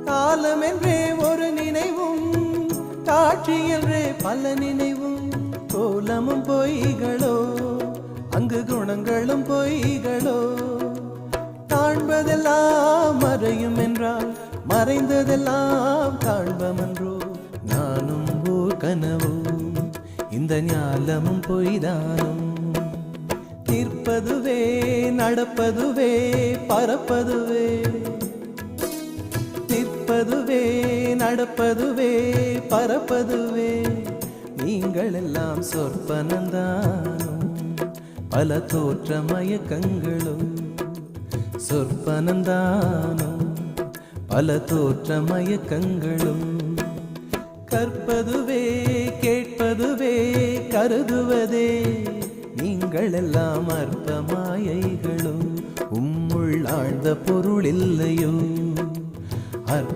காலம் என்றே ஒரு நினைவும், காட்சி என்றே பல நினைவும், கோலமும் பொய்களோ, அங்கு குணங்களும் பொய்களோ. காண்பதெல்லாம் மறையும் என்றால் மறைந்ததெல்லாம் காண்பமன்றோ. நானும் ஓர் கனவோ, இந்த ஞாலமும் பொய்தானும். நிற்பதுவே நடப்பதுவே பறப்பதுவே, நிற்பதுவே நடப்பதுவே பறப்பதுவே. நீங்கள் எல்லாம் சொற்பனந்தானும், பல தோற்ற மயக்கங்களும். சொற்பனந்தானும், பல தோற்ற மயக்கங்களும். கற்பதுவே கேட்பதுவே கருதுவதே, நீங்கள் எல்லாம் அற்ப மாயைகளும். உம்முள் ஆழ்ந்த பொருள் இல்லையோ.